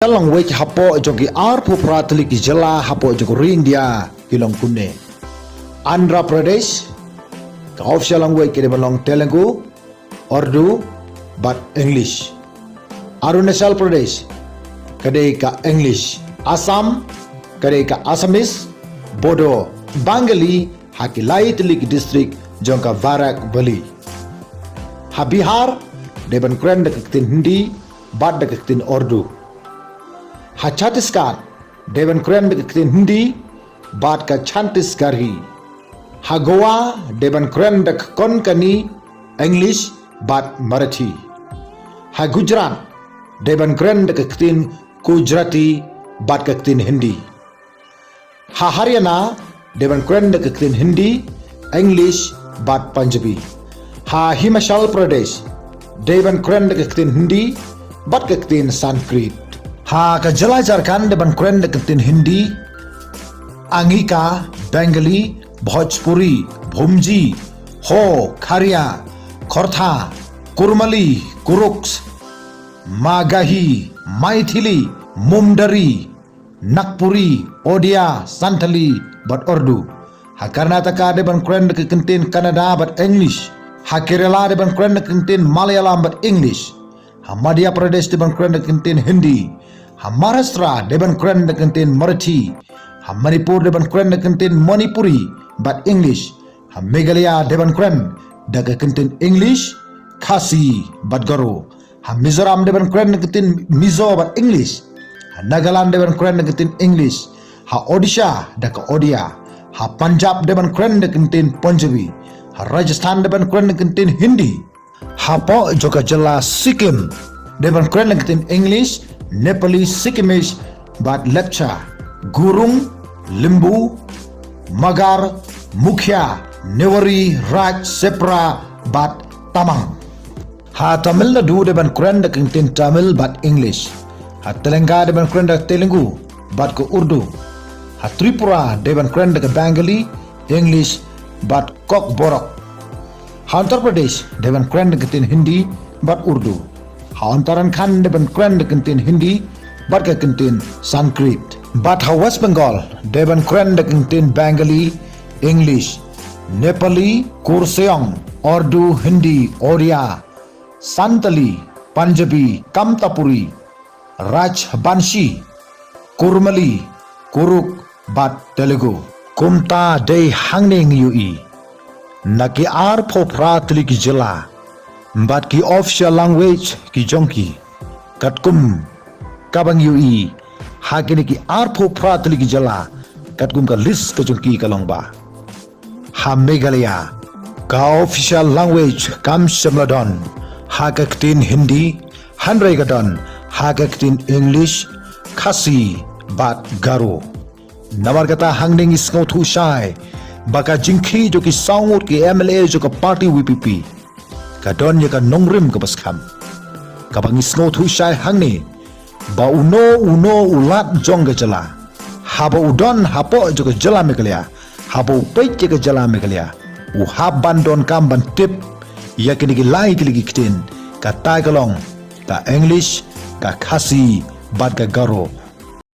Long wake hapo jogi arpu pratli ki jela hapo jogi India kilong kunne. Andhra Pradesh ka official language kire belong Telugu, Urdu, but English. Arunachal Pradesh kadei ka English. Assam kadei ka Assamese, Bodo, Bengali haki Laitlik district jongka Varak Bali. Ha Bihar deban kren deketin Hindi, but deketin Urdu. Ha Chhattisgarh dewan kren deketin Hindi, bat ka Chhattisgarhi. Ha Goa dewan kren dek Konkani, English, bat Marathi. Ha Gujarat dewan kren deketin Gujarati, bat ketin Hindi. Ha Haryana dewan kren deketin Hindi, English, bat Punjabi. Ha Himachal Pradesh dewan kren deketin Hindi, bat ketin Sanskrit. Ha ka Jala Jharkhand deban kren deketin Hindi, Angika, Bengali, Bhojpuri, Bhumji, Ho, Kharia, Khortha, Kurmali, Kuruks, Magahi, Maithili, Mumdari, Nagpuri, Odia, Santali, but Urdu. Ha Karnataka deban kren deketin Kannada but English. Ha Kerala deban kren deketin Malayalam but English. Ha Madhya Pradesh deban kren deketin Hindi. Ha Maharashtra deban kren deketin Marathi. Ha Manipur deban kren deketin Manipuri but English. Ha Meghalaya deban kren deketin English, Khasi but Garo. Ha Mizoram deban kren deketin Mizo but English. Ha Nagaland deban kren deketin English. Ha Odisha deka Odia. Ha Punjab deban kren deketin Punjabi. Ha Rajasthan deban kren deketin Hindi. Ha po joka jela Sikkim deban kren deketin English, Nepali, Sikkimish, but Lepcha, Gurung, Limbu, Magar, Mukhya, Newari, Raj, Sepra, but Tamang. Ha Tamil Nadu deban kren deketin Tamil but English. Ha Telangana deban kren dek Telugu but ko Urdu. Ha Tripura deban kren dek Bengali, English, but Kok Borok. Ha Uttar Pradesh deban kren deketin Hindi but Urdu. Ha Uttarakhand deban kren deketin Hindi but ketin Sanskrit. But ha West Bengal deban kren deketin Bengali, English, Nepali, Kurseong, Urdu, Hindi, Odia, Santali, Punjabi, Kamtapuri, Rajbanshi, Kurmali, Kuruk, but Telugu. Kumta de hangning yui. Naki ar popratli ki jela. But ki official language ki jonki. Katkum kabang yui. Hakini ki ar popratli ki jela. Katkum ka list ka jonki kalongba. Ha Meghalaya ka official language kam semladon. Ha kaktin Hindi, Hanregadon, ha kaktin English, Khasi, but Garo. Nawargata hangning is no too shy. Baka jingki jo ki saungut ki MLA jo ka party VPP. Ka don ya ka nongrim ka paskam. Kabang is no too shy hangni. Ba uno ulat jong ka jala. Haba udon hapo jo ka jala Meghalaya. Haba upait ka jala Meghalaya. U hab bandon kam ban tip. Ya kini ki lai ki kitin. Ka Tagalong, ka English, ka Khasi, bat ka Garo.